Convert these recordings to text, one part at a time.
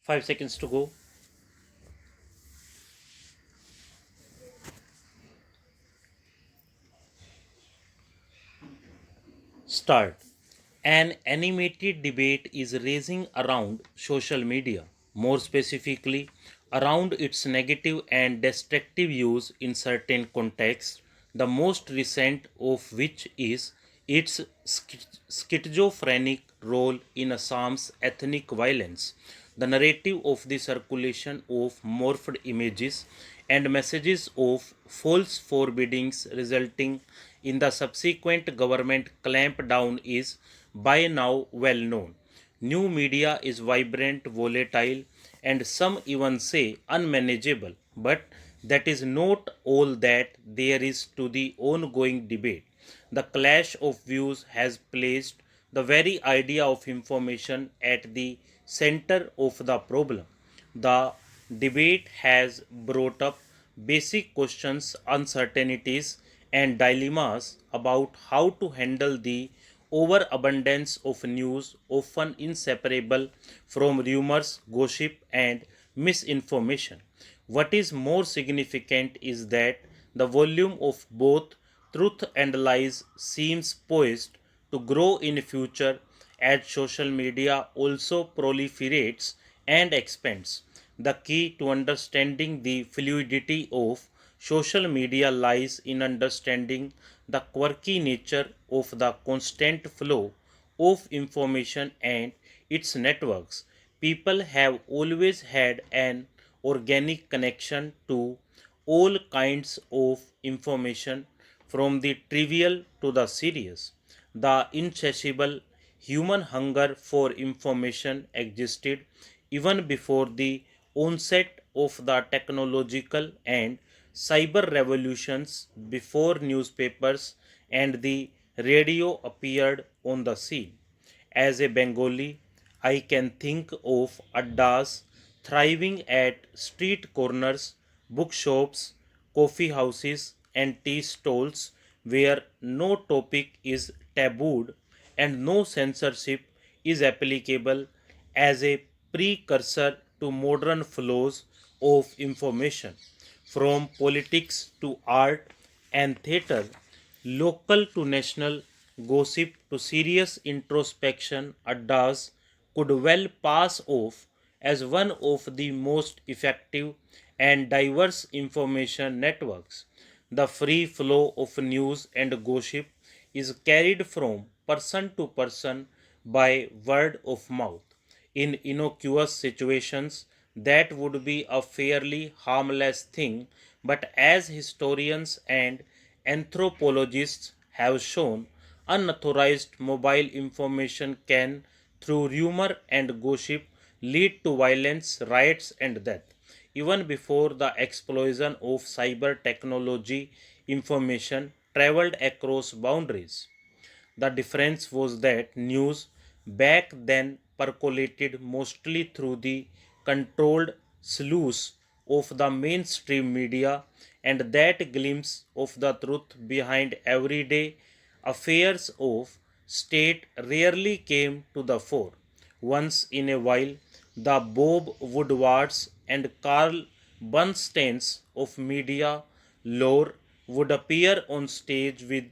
5 seconds to go. Start. An animated debate is raging around social media, more specifically, around its negative and destructive use in certain contexts, the most recent of which is its schizophrenic role in Assam's ethnic violence. The narrative of the circulation of morphed images and messages of false forebodings resulting in the subsequent government clampdown is by now well known. New media is vibrant, volatile, and some even say unmanageable, but that is not all that there is to the ongoing debate. The clash of views has placed the very idea of information at the center of the problem. The debate has brought up basic questions, uncertainties, and dilemmas about how to handle the overabundance of news, often inseparable from rumors, gossip, and misinformation. What is more significant is that the volume of both truth and lies seems poised to grow in future as social media also proliferates and expands. The key to understanding the fluidity of social media lies in understanding the quirky nature of the constant flow of information and its networks. People have always had an organic connection to all kinds of information, from the trivial to the serious. The insatiable human hunger for information existed even before the onset of the technological and cyber revolutions, before newspapers and the radio appeared on the scene. As a Bengali, I can think of addas thriving at street corners, bookshops, coffee houses, and tea stalls where no topic is tabooed and no censorship is applicable, as a precursor to modern flows of information, from politics to art and theatre, local to national, gossip to serious introspection. Addas could well pass off as one of the most effective and diverse information networks. The free flow of news and gossip is carried from person to person by word of mouth. In innocuous situations, that would be a fairly harmless thing, but as historians and anthropologists have shown, unauthorized mobile information can, through rumor and gossip, lead to violence, riots, and death. Even before the explosion of cyber technology, information traveled across boundaries. The difference was that news back then percolated mostly through the controlled sluice of the mainstream media, and that glimpse of the truth behind everyday affairs of state rarely came to the fore. Once in a while, the Bob Woodwards and Carl Bernsteins of media lore would appear on stage with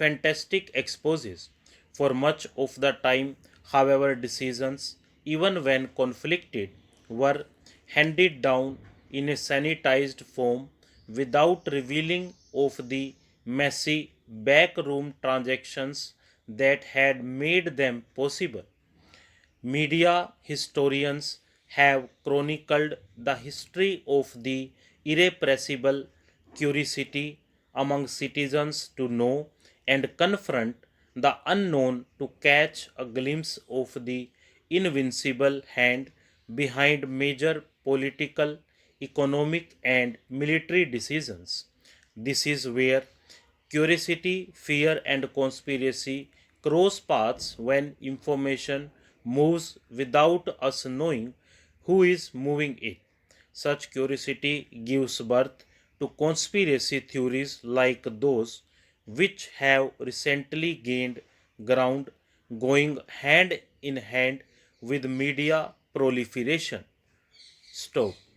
fantastic exposes. For much of the time, however, decisions, even when conflicted, were handed down in a sanitized form without revealing of the messy backroom transactions that had made them possible. Media historians have chronicled the history of the irrepressible curiosity among citizens to know and confront the unknown, to catch a glimpse of the invincible hand behind major political, economic, and military decisions. This is where curiosity, fear, and conspiracy cross paths when information moves without us knowing who is moving it. Such curiosity gives birth to conspiracy theories like those which have recently gained ground, going hand in hand with media proliferation. stop.